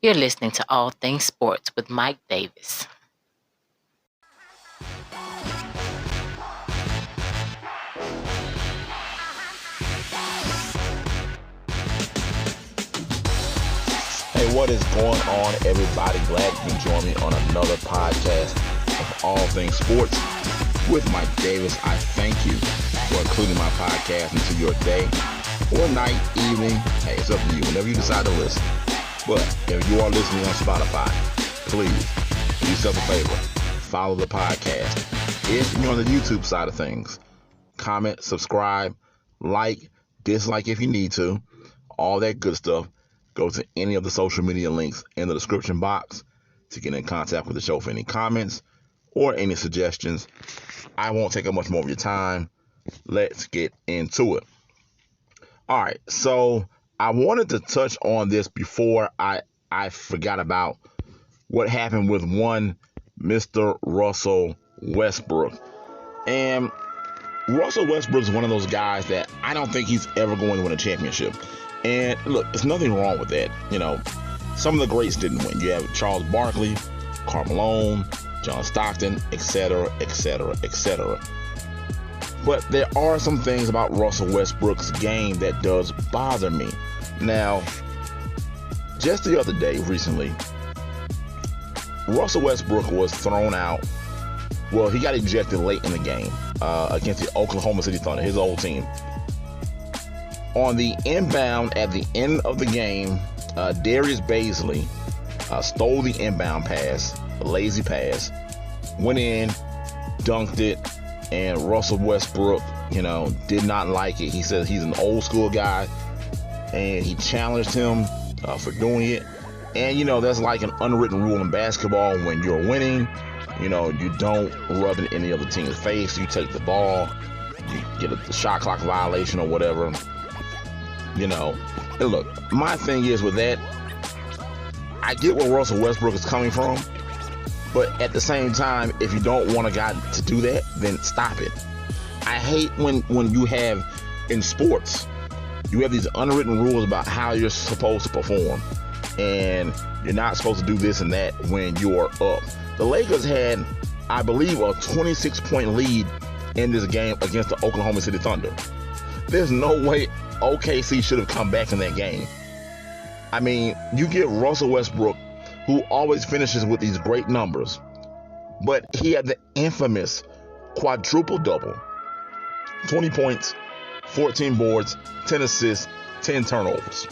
You're listening to All Things Sports with Mike Davis. Hey, what is going on, everybody? Glad you can join me on another podcast of All Things Sports with Mike Davis. I thank you for including my podcast into your day or night, evening. Hey, it's up to you, whenever you decide to listen. But if you are listening on Spotify, please do yourself a favor. Follow the podcast. If you're on the YouTube side of things, comment, subscribe, like, dislike if you need to, all that good stuff. Go to any of the social media links in the description box to get in contact with the show for any comments or any suggestions. I won't take up much more of your time. Let's get into it. All right, so I wanted to touch on this before I forgot about what happened with one Mr. Russell Westbrook. And Russell Westbrook is one of those guys that I don't think he's ever going to win a championship. And look, there's nothing wrong with that. You know, some of the greats didn't win. You have Charles Barkley, Karl Malone, John Stockton, etc., etc., etc. But there are some things about Russell Westbrook's game that does bother me. Now, just the other day, recently, Russell Westbrook was thrown out. Well, he got ejected late in the game against the Oklahoma City Thunder, his old team. On the inbound at the end of the game, Darius Baisley stole the inbound pass, a lazy pass, went in, dunked it, and Russell Westbrook, did not like it. He says he's an old school guy, and he challenged him for doing it. And, that's like an unwritten rule in basketball. When you're winning, you don't rub it in the other team's face. You take the ball, you get a shot clock violation or whatever. And look, my thing is with that, I get where Russell Westbrook is coming from, but at the same time, if you don't want a guy to do that, then stop it. I hate when you have, in sports, you have these unwritten rules about how you're supposed to perform, and you're not supposed to do this and that when you're up. The Lakers had, I believe, a 26-point lead in this game against the Oklahoma City Thunder. There's no way OKC should have come back in that game. I mean, you get Russell Westbrook, who always finishes with these great numbers, but he had the infamous quadruple double: 20 points, 14 boards, 10 assists, 10 turnovers.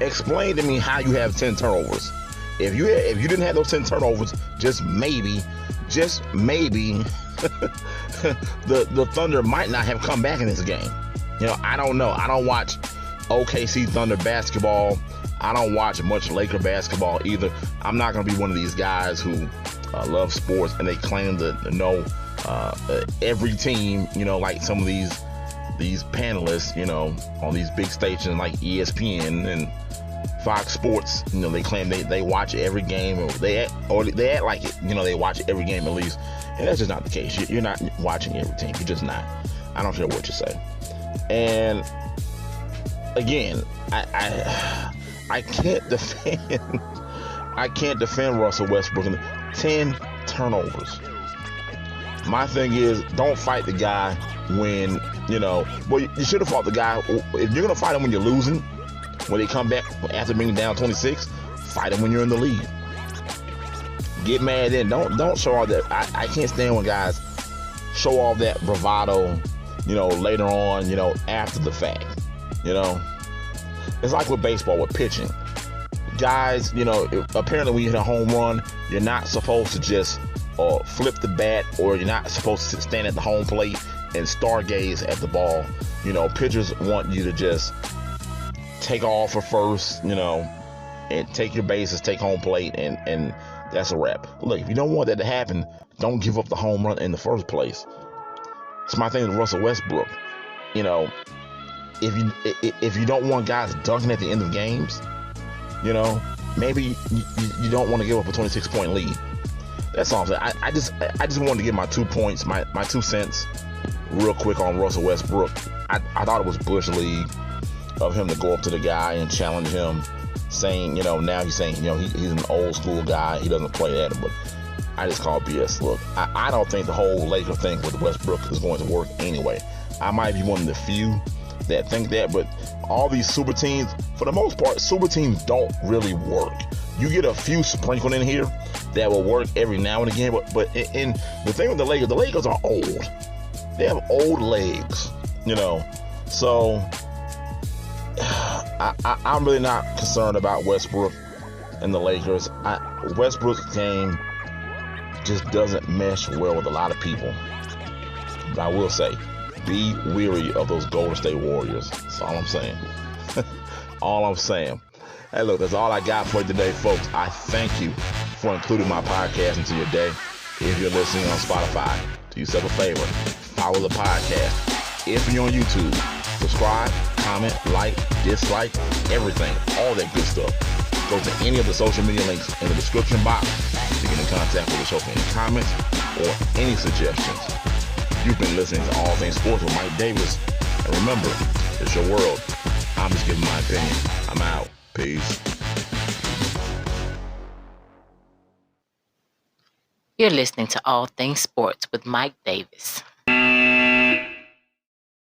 Explain to me how you have 10 turnovers. If you didn't have those 10 turnovers, just maybe the Thunder might not have come back in this game. I don't know. I don't watch OKC Thunder basketball. I don't watch much Laker basketball either. I'm not going to be one of these guys who love sports and they claim to know every team, like some of these panelists, on these big stations like ESPN and Fox Sports. They claim they watch every game, or they act like it. They watch every game at least. And that's just not the case. You're not watching every team. You're just not. I don't care what you say. And again, I can't defend Russell Westbrook. 10 turnovers. My thing is, don't fight the guy when you should have fought the guy. If you're gonna fight him when you're losing, when they come back after being down 26, fight him when you're in the lead. Get mad then. Don't show all that. I can't stand when guys show all that bravado, later on, after the fact. It's like with baseball, with pitching. Guys, apparently when you hit a home run, you're not supposed to just flip the bat, or you're not supposed to stand at the home plate and stargaze at the ball. Pitchers want you to just take off for first, and take your bases, take home plate, and that's a wrap. Look, if you don't want that to happen, don't give up the home run in the first place. It's my thing with Russell Westbrook. If you don't want guys dunking at the end of games, maybe you don't want to give up a 26-point lead. That's all I'm saying. I just wanted to give my 2 points, my 2 cents, real quick on Russell Westbrook. I thought it was Bush League of him to go up to the guy and challenge him saying, now he's saying, he's an old school guy. He doesn't play that, but I just call BS. Look, I don't think the whole Laker thing with Westbrook is going to work anyway. I might be one of the few that think that, but all these super teams, for the most part, super teams don't really work. You get a few sprinkled in here that will work every now and again, but in the thing with the Lakers are old. They have old legs, so I'm really not concerned about Westbrook and the Lakers. Westbrook's game just doesn't mesh well with a lot of people. But I will say, be weary of those Golden State Warriors. That's all I'm saying. All I'm saying. Hey, look, that's all I got for you today, folks. I thank you for including my podcast into your day. If you're listening on Spotify, do yourself a favor. Follow the podcast. If you're on YouTube, subscribe, comment, like, dislike, everything. All that good stuff. Go to any of the social media links in the description box to get in contact with the show for any comments or any suggestions. You've been listening to All Things Sports with Mike Davis. And remember, it's your world. I'm just giving my opinion. I'm out. Peace. You're listening to All Things Sports with Mike Davis.